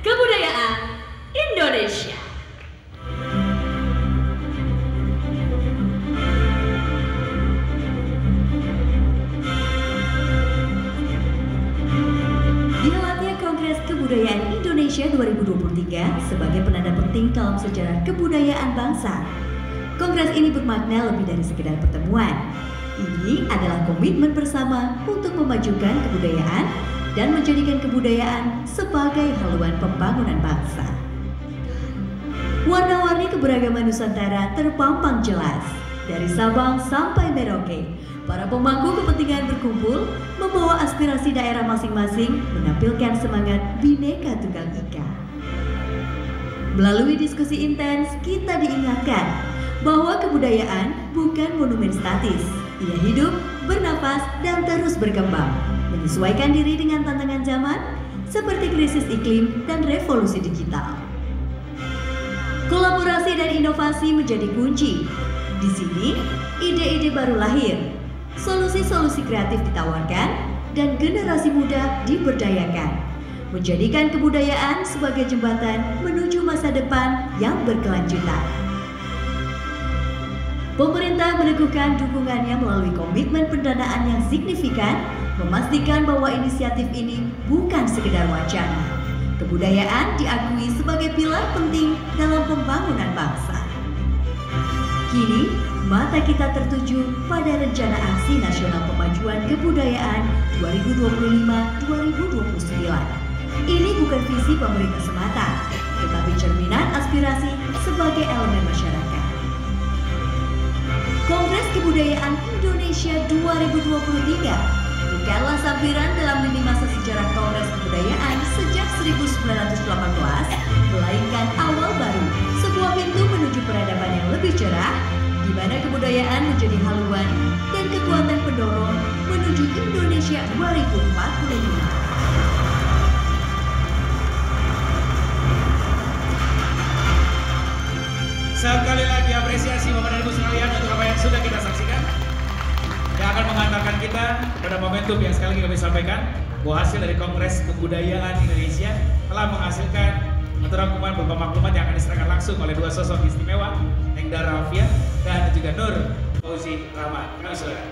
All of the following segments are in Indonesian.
Kebudayaan Indonesia. Dihelatnya Kongres Kebudayaan Indonesia 2023 sebagai penanda penting dalam sejarah kebudayaan bangsa. Kongres ini bermakna lebih dari sekedar pertemuan. Ini adalah komitmen bersama untuk memajukan kebudayaan dan menjadikan kebudayaan sebagai haluan pembangunan bangsa. Warna-warni keberagaman Nusantara terpampang jelas. Dari Sabang sampai Merauke, para pemangku kepentingan berkumpul membawa aspirasi daerah masing-masing menampilkan semangat Bhinneka Tunggal Ika. Melalui diskusi intens, kita diingatkan bahwa kebudayaan bukan monumen statis. Ia hidup, bernafas, dan terus berkembang, menyesuaikan diri dengan tantangan zaman seperti krisis iklim dan revolusi digital. Kolaborasi dan inovasi menjadi kunci. Di sini, ide-ide baru lahir, solusi-solusi kreatif ditawarkan, dan generasi muda diberdayakan, menjadikan kebudayaan sebagai jembatan menuju masa depan yang berkelanjutan. Pemerintah meneguhkan dukungannya melalui komitmen pendanaan yang signifikan, memastikan bahwa inisiatif ini bukan sekedar wacana. Kebudayaan diakui sebagai pilar penting dalam pembangunan bangsa. Kini, mata kita tertuju pada Rencana Aksi Nasional Pemajuan Kebudayaan 2025-2029. Ini bukan visi pemerintah semata, tetapi cerminan aspirasi sebagai elemen masyarakat. Kongres Kebudayaan Indonesia 2023 bukanlah sampiran dalam lini masa sejarah Kongres Kebudayaan sejak 1918, melainkan awal baru, sebuah pintu menuju peradaban yang lebih cerah, di mana kebudayaan menjadi haluan dan kekuatan pendorong menuju Indonesia 2045. Sekali lagi apresiasi Bapak dan Ibu sekalian untuk apa yang sudah kita saksikan, yang akan mengantarkan kita pada momentum yang sekali lagi kami sampaikan bahwa hasil dari Kongres Kebudayaan Indonesia telah menghasilkan rangkuman berupa maklumat yang akan diserahkan langsung oleh dua sosok istimewa, Engdara Alfian dan juga Nur Fauzi Rahman. Kami silakan.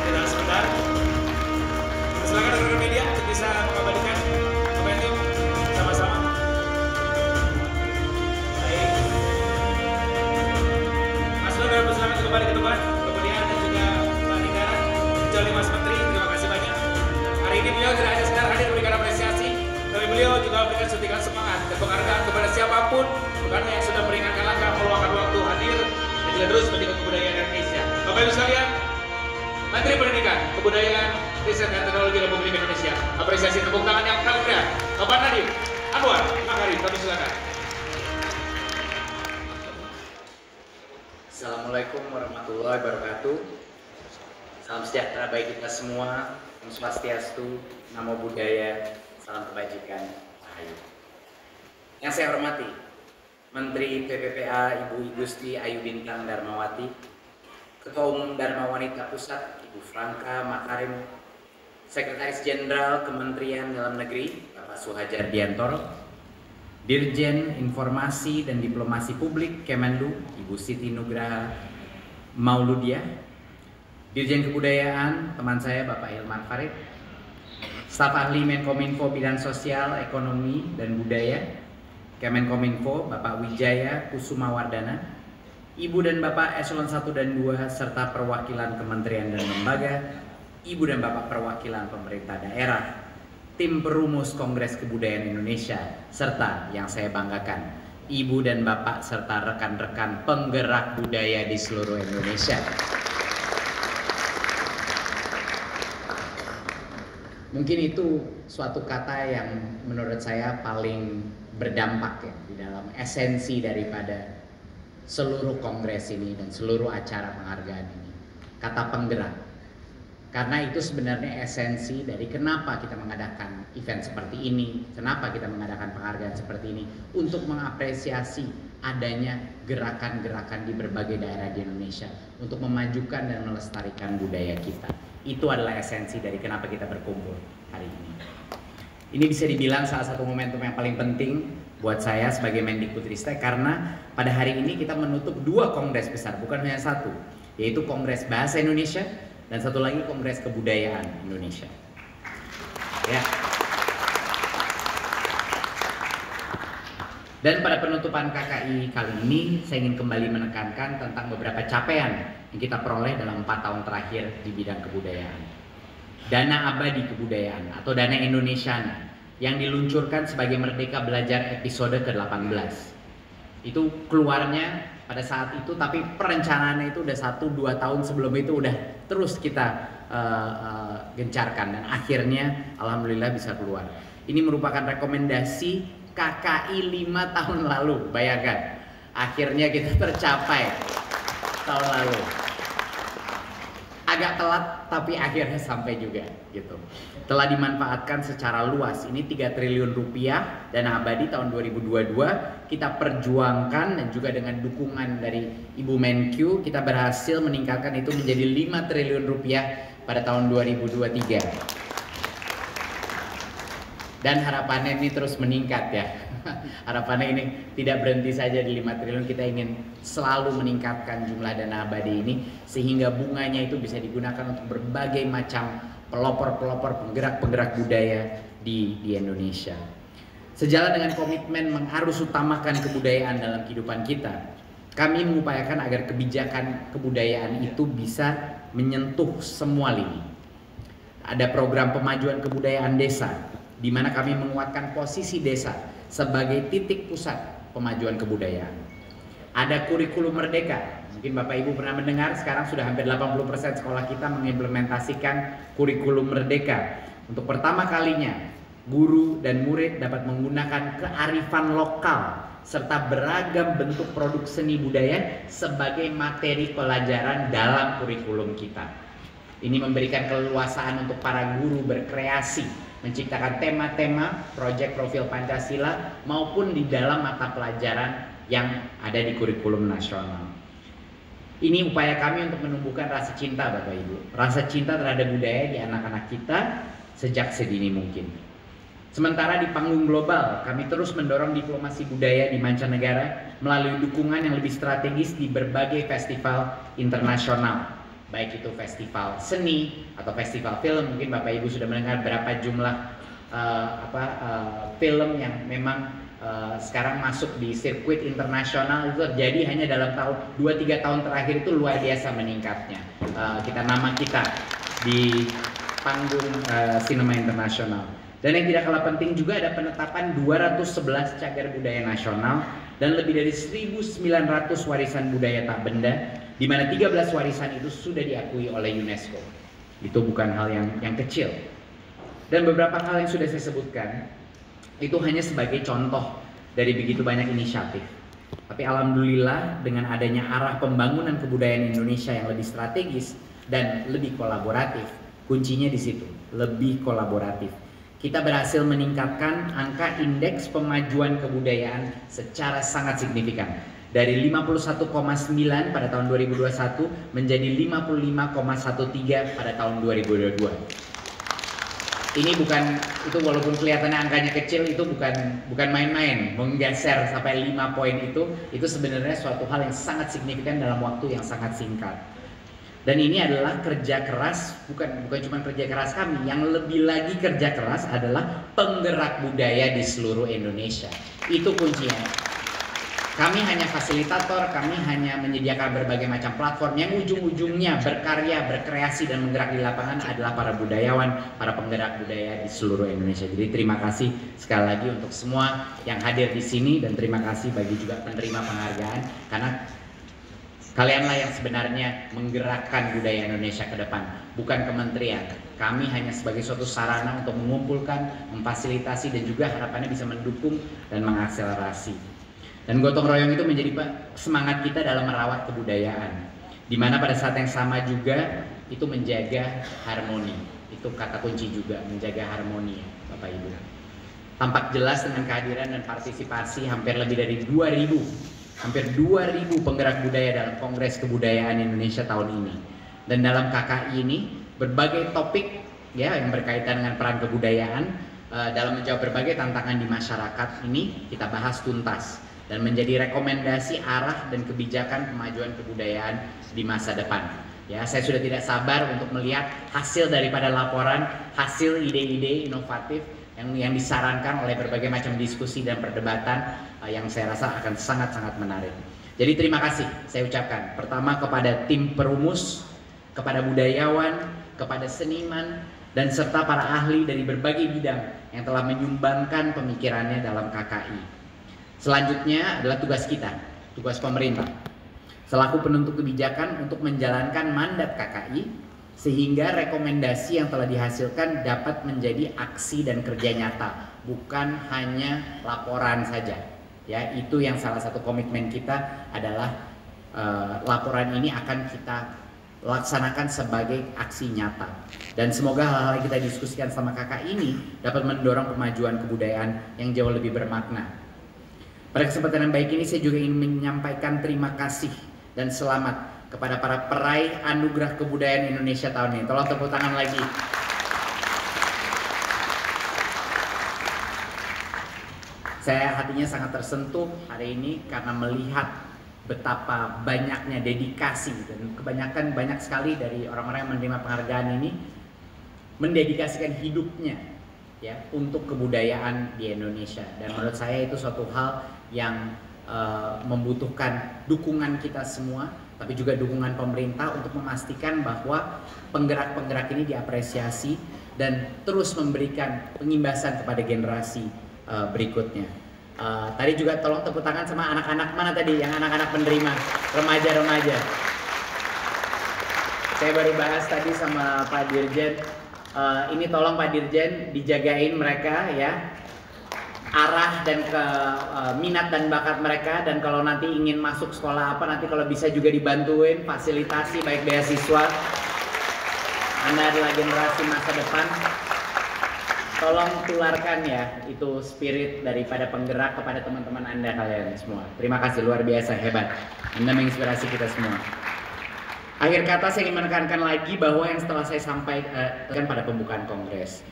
Kita sebentar. Silakan rekan-rekan media untuk bisa mengabadikan momentum sama-sama. Baik. Mas Nur dan silakan kembali ke depan. Kemudian dan juga Pak Negara, kecuali Mas Menteri, terima kasih banyak. Hari ini beliau tidak hanya sekedar hadir memberikan apresiasi, tapi beliau juga memberikan suntikan semangat dan penghargaan kepada siapapun, bukan yang sudah meringankan langkah, meluangkan waktu hadir dan juga terus menjaga kebudayaan Indonesia. Bapak Ibu sekalian, Menteri Pendidikan, Kebudayaan, Riset dan Teknologi Republik Indonesia. Apresiasi tepuk tangan yang paling meriah. Bapak Nadiem Anwar Makarim, kami silakan. Assalamualaikum warahmatullahi wabarakatuh. Salam sejahtera bagi kita semua. Om Swastiastu, Namo Buddhaya, salam kebajikan, Rahayu. Yang saya hormati, Menteri PPPA Ibu Igusti Ayu Bintang Darmawati, Ketua Umum Dharma Wanita Pusat Ibu Franka Makarim, Sekretaris Jenderal Kementerian Dalam Negeri Bapak Suhajar Diantoro, Dirjen Informasi dan Diplomasi Publik Kemenlu Ibu Siti Nugraha Mauludiah, Dirjen Kebudayaan teman saya Bapak Hilman Farid, Staf Ahli Menkominfo Bidang Sosial, Ekonomi dan Budaya Kemenkominfo Bapak Wijaya Kusumawardana, Ibu dan Bapak Eselon 1 dan 2 serta perwakilan kementerian dan lembaga, Ibu dan Bapak perwakilan pemerintah daerah, tim perumus Kongres Kebudayaan Indonesia, serta yang saya banggakan, Ibu dan Bapak serta rekan-rekan penggerak budaya di seluruh Indonesia. Mungkin itu suatu kata yang menurut saya paling berdampak ya di dalam esensi daripada seluruh kongres ini dan seluruh acara penghargaan ini. Kata penggerak. Karena itu sebenarnya esensi dari kenapa kita mengadakan event seperti ini, kenapa kita mengadakan penghargaan seperti ini, untuk mengapresiasi adanya gerakan-gerakan di berbagai daerah di Indonesia untuk memajukan dan melestarikan budaya kita. Itu adalah esensi dari kenapa kita berkumpul hari ini. Ini bisa dibilang salah satu momentum yang paling penting buat saya sebagai Mendikbudristek, karena pada hari ini kita menutup 2 kongres besar, bukan hanya satu, yaitu Kongres Bahasa Indonesia dan satu lagi Kongres Kebudayaan Indonesia. Ya. Dan pada penutupan KKI kali ini saya ingin kembali menekankan tentang beberapa capaian yang kita peroleh dalam 4 tahun terakhir di bidang kebudayaan. Dana Abadi Kebudayaan atau Dana Indonesiana yang diluncurkan sebagai Merdeka Belajar episode ke-18. Itu keluarnya pada saat itu, tapi perencanaannya itu udah 1-2 tahun sebelum itu udah terus kita gencarkan, dan akhirnya alhamdulillah bisa keluar. Ini merupakan rekomendasi KKI 5 tahun lalu, bayangkan. Akhirnya kita tercapai tahun lalu. Agak telat tapi akhirnya sampai juga gitu. Telah dimanfaatkan secara luas. Ini 3 triliun rupiah dana abadi tahun 2022 kita perjuangkan, dan juga dengan dukungan dari Ibu Menkyu kita berhasil meningkatkan itu menjadi 5 triliun rupiah pada tahun 2023. Dan harapannya ini terus meningkat ya. Harapannya ini tidak berhenti saja di 5 triliun, kita ingin selalu meningkatkan jumlah dana abadi ini sehingga bunganya itu bisa digunakan untuk berbagai macam pelopor-pelopor, penggerak-penggerak budaya di Indonesia. Sejalan dengan komitmen mengharus utamakan kebudayaan dalam kehidupan kita, kami mengupayakan agar kebijakan kebudayaan itu bisa menyentuh semua lini. Ada program pemajuan kebudayaan desa, di mana kami menguatkan posisi desa sebagai titik pusat pemajuan kebudayaan. Ada kurikulum merdeka. Mungkin Bapak Ibu pernah mendengar, sekarang sudah hampir 80% sekolah kita mengimplementasikan kurikulum merdeka. Untuk pertama kalinya, guru dan murid dapat menggunakan kearifan lokal serta beragam bentuk produk seni budaya sebagai materi pelajaran dalam kurikulum kita. Ini memberikan keleluasaan untuk para guru berkreasi, menciptakan tema-tema proyek profil Pancasila maupun di dalam mata pelajaran yang ada di kurikulum nasional. Ini upaya kami untuk menumbuhkan rasa cinta Bapak Ibu, rasa cinta terhadap budaya di anak-anak kita sejak sedini mungkin. Sementara di panggung global, kami terus mendorong diplomasi budaya di mancanegara melalui dukungan yang lebih strategis di berbagai festival internasional, baik itu festival seni atau festival film. Mungkin Bapak Ibu sudah mendengar berapa jumlah film yang memang sekarang masuk di sirkuit internasional. Itu terjadi hanya dalam tahun 2-3 tahun terakhir, itu luar biasa meningkatnya. Nama kita di panggung sinema internasional. Dan yang tidak kalah penting juga ada penetapan 211 cagar budaya nasional dan lebih dari 1.900 warisan budaya tak benda, di mana 13 warisan itu sudah diakui oleh UNESCO. Itu bukan hal yang kecil. Dan beberapa hal yang sudah saya sebutkan itu hanya sebagai contoh dari begitu banyak inisiatif. Tapi alhamdulillah dengan adanya arah pembangunan kebudayaan Indonesia yang lebih strategis dan lebih kolaboratif, kuncinya di situ, lebih kolaboratif. Kita berhasil meningkatkan angka indeks pemajuan kebudayaan secara sangat signifikan. Dari 51,9 pada tahun 2021 menjadi 55,13 pada tahun 2022. Ini itu walaupun kelihatannya angkanya kecil, itu bukan main-main. Menggeser sampai 5 poin itu sebenarnya suatu hal yang sangat signifikan dalam waktu yang sangat singkat. Dan ini adalah kerja keras, bukan cuma kerja keras kami, yang lebih lagi kerja keras adalah penggerak budaya di seluruh Indonesia. Itu kuncinya. Kami hanya fasilitator, kami hanya menyediakan berbagai macam platform yang ujung-ujungnya berkarya, berkreasi, dan menggerak di lapangan adalah para budayawan, para penggerak budaya di seluruh Indonesia. Jadi terima kasih sekali lagi untuk semua yang hadir di sini, dan terima kasih bagi juga penerima penghargaan, karena kalianlah yang sebenarnya menggerakkan budaya Indonesia ke depan, bukan kementerian. Kami hanya sebagai suatu sarana untuk mengumpulkan, memfasilitasi, dan juga harapannya bisa mendukung dan mengakselerasi. Dan gotong royong itu menjadi semangat kita dalam merawat kebudayaan, di mana pada saat yang sama juga itu menjaga harmoni. Itu kata kunci juga, menjaga harmoni, Bapak Ibu. Tampak jelas dengan kehadiran dan partisipasi hampir lebih dari 2.000 hampir 2.000 penggerak budaya dalam Kongres Kebudayaan Indonesia tahun ini. Dan dalam KKI ini berbagai topik ya yang berkaitan dengan peran kebudayaan dalam menjawab berbagai tantangan di masyarakat ini kita bahas tuntas dan menjadi rekomendasi arah dan kebijakan kemajuan kebudayaan di masa depan. Ya, saya sudah tidak sabar untuk melihat hasil daripada laporan, hasil ide-ide inovatif yang disarankan oleh berbagai macam diskusi dan perdebatan yang saya rasa akan sangat-sangat menarik. Jadi terima kasih saya ucapkan pertama kepada tim perumus, kepada budayawan, kepada seniman, dan serta para ahli dari berbagai bidang yang telah menyumbangkan pemikirannya dalam KKI. Selanjutnya adalah tugas kita, tugas pemerintah, selaku penentu kebijakan untuk menjalankan mandat KKI, sehingga rekomendasi yang telah dihasilkan dapat menjadi aksi dan kerja nyata, bukan hanya laporan saja. Ya, itu yang salah satu komitmen kita adalah laporan ini akan kita laksanakan sebagai aksi nyata. Dan semoga hal-hal yang kita diskusikan sama KKI ini dapat mendorong kemajuan kebudayaan yang jauh lebih bermakna. Pada kesempatan yang baik ini saya juga ingin menyampaikan terima kasih dan selamat kepada para peraih Anugerah Kebudayaan Indonesia tahun ini. Tolong tepuk tangan lagi. Saya hatinya sangat tersentuh hari ini karena melihat betapa banyaknya dedikasi dan kebanyakan banyak sekali dari orang-orang yang menerima penghargaan ini mendedikasikan hidupnya ya untuk kebudayaan di Indonesia, dan menurut saya itu suatu hal yang membutuhkan dukungan kita semua, tapi juga dukungan pemerintah untuk memastikan bahwa penggerak-penggerak ini diapresiasi dan terus memberikan pengimbasan kepada generasi berikutnya. Tadi juga tolong tepuk tangan sama anak-anak mana tadi yang anak-anak penerima, remaja-remaja. Saya baru bahas tadi sama Pak Dirjen, ini tolong Pak Dirjen dijagain mereka ya, arah dan ke minat dan bakat mereka, dan kalau nanti ingin masuk sekolah apa nanti kalau bisa juga dibantuin fasilitasi baik beasiswa. Anda adalah generasi masa depan. Tolong tularkan ya itu spirit daripada penggerak kepada teman-teman Anda kalian semua. Terima kasih, luar biasa, hebat. Anda menginspirasi kita semua. Akhir kata saya ingin menekankan lagi bahwa yang setelah saya sampaikan pada pembukaan kongres,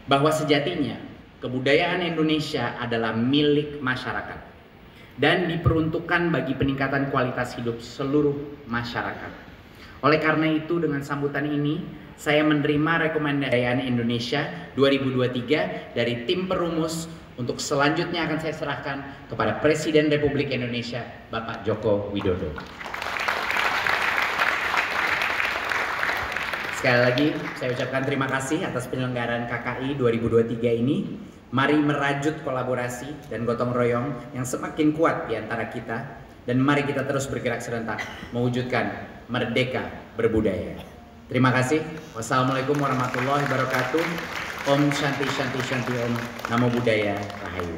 bahwa sejatinya kebudayaan Indonesia adalah milik masyarakat dan diperuntukkan bagi peningkatan kualitas hidup seluruh masyarakat. Oleh karena itu dengan sambutan ini saya menerima rekomendasi Indonesia 2023 dari tim perumus untuk selanjutnya akan saya serahkan kepada Presiden Republik Indonesia Bapak Joko Widodo. Sekali lagi saya ucapkan terima kasih atas penyelenggaraan KKI 2023 ini. Mari merajut kolaborasi dan gotong royong yang semakin kuat di antara kita, dan mari kita terus bergerak serentak mewujudkan merdeka berbudaya. Terima kasih. Wassalamualaikum warahmatullahi wabarakatuh. Om Shanti Shanti Shanti Om. Namo Buddhaya Rahayu.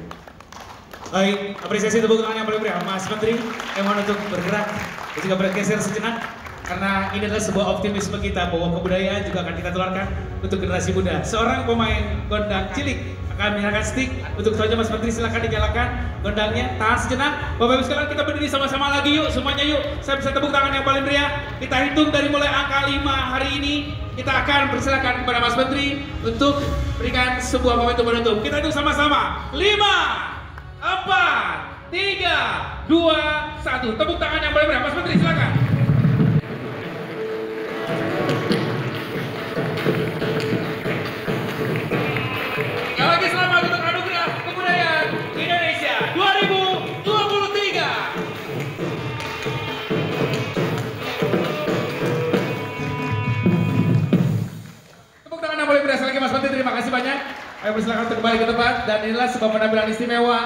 Baik, apresiasi tepuk tangan yang paling meriah Mas Menteri yang mau untuk bergerak dan juga bergeser sejenak, karena ini adalah sebuah optimisme kita bahwa kebudayaan juga akan kita tularkan untuk generasi muda. Seorang pemain gondang cilik akan menyalakan stick. Untuk saja Mas Menteri silakan dinyalakan gondangnya. Tahan sejenak. Bapak Ibu sekalian, kita berdiri sama-sama lagi yuk, semuanya yuk. Saya bisa tepuk tangan yang paling meriah. Kita hitung dari mulai angka 5 hari ini. Kita akan persilakan kepada Mas Menteri untuk berikan sebuah momentum penutup. Kita hitung sama-sama. 5, 4, 3, 2, 1. Tepuk tangan yang paling meriah. Mas Menteri silakan. Mas Menteri, terima kasih banyak. Ayo persilakan untuk kembali ke tempat, dan inilah sebuah penampilan istimewa.